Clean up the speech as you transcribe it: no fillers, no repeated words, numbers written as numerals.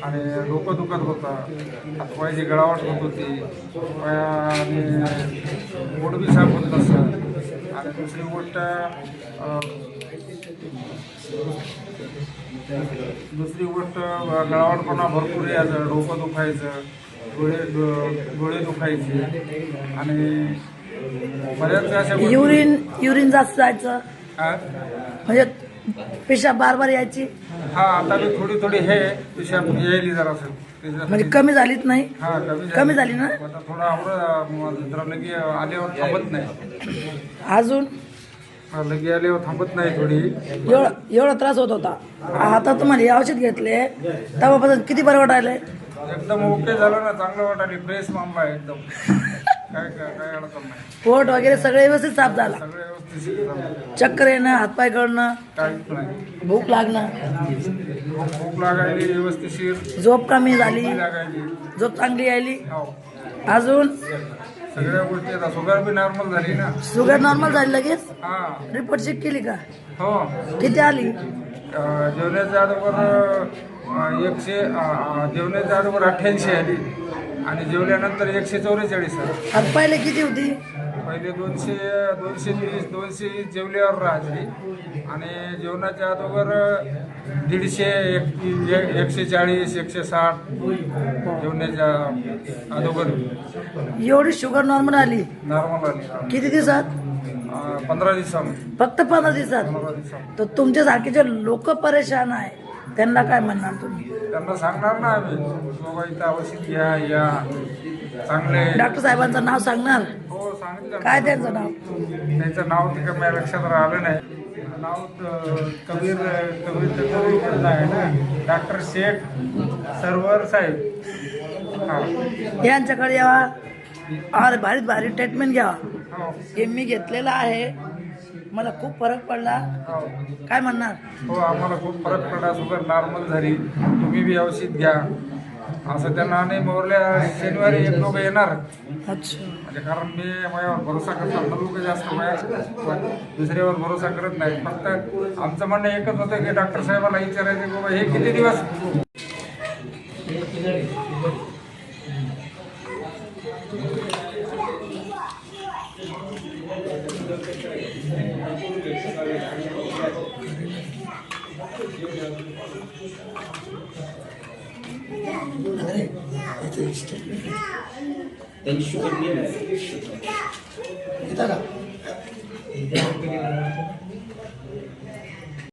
आणि डोकं दुखत होतं, हातपायाची गळावट होत होती, आणि पोट बी साफ होत नसतं. आणि दुसरी गोष्ट गळावटपणा भरपूर यायचं, डोकं दुखायचं, डोळे दुखायचे आणि बऱ्याच अशा युरिन जास्त जायचं म्हणजे पेशाब बार बार यायची. हा, आता मी थोडी थोडी हे पेशाब यायली जरासं. म्हणजे कमी झालीच नाही. हा, कमी झाली ना. आता थोडं आवडं जरा लगे आल्यावर थांबत नाही. अजून लगे आल्यावर थांबत नाही थोडी. एवढा त्रास होत होता. आता तुम्हाला हे औषध घेतले तेव्हापासून किती बरं वाटायलंय? एकदम ओके झालं ना, चांगलं वाटायला, फ्रेश मामला आहे एकदम. काय अडचण नाही, पोट वगैरे सगळे व्यवस्थित साफ झाला. सगळं व्यवस्थित झालं. चक्कर येणं, हातपाय गळणं, काहीच नाही. भूक लागणं, भूक लागायली व्यवस्थिशीर, झोप कमी झाली, लागायली. झोप चांगली यायली. हो, अजून सगळ्या गोष्टी. आता शुगर बी नॉर्मल झाली ना. शुगर नॉर्मल झाली लगेच. हा, रिपोर्ट चेक केली का? हो. किती आली? जेवणाच्या अगोदर 88 आली आणि जेवल्यानंतर 144 आली. आता पहिले किती होती? पहिले 220 जेवल्यावर राहायची आणि जेवणाच्या अगोदर 150, 140, 160 जेवणाच्या अगोदर एवढी शुगर नॉर्मल आली नॉर्मल आली. किती दिवसात? 15 दिवसामध्ये. फक्त 15 दिवसात. 15 दिवसामध्ये. तर तुमच्यासारखे जे लोक परेशान आहे त्यांना काय म्हणणार तुम्ही? त्यांना सांगणार ना आम्ही, बाबा इथं औषध घ्या, या चांगले. डॉक्टर साहेबांचं नाव सांगणार? हो, सांगितलं. काय त्यांचं नाव? त्यांचं नाव तिकडे माझ्या लक्षात राहिलं नाही. नाव कबीर आहे ना, डॉक्टर शेख सरवर साहेब. हा, यांच्याकडे यावा और भारी ट्रीटमेंट घ्यावा. हो, हे मी घेतलेलं आहे, मला खूप फरक पडला. हो. काय म्हणणार? हो, आम्हाला खूप फरक पडला, शुगर नॉर्मल झाली, तुम्ही बी औषध घ्या असं त्यांना. आणि मोरल्या शनिवारी 1 लोक येणार. अच्छा. म्हणजे कारण मी माझ्यावर भरोसा करतात, लोक जास्त दुसऱ्यावर भरोसा करत नाही. फक्त आमचं म्हणणं एकच होतं की डॉक्टर साहेबाला विचारायचं बाबा हे किती दिवस. त्यांची शुगर घेता का?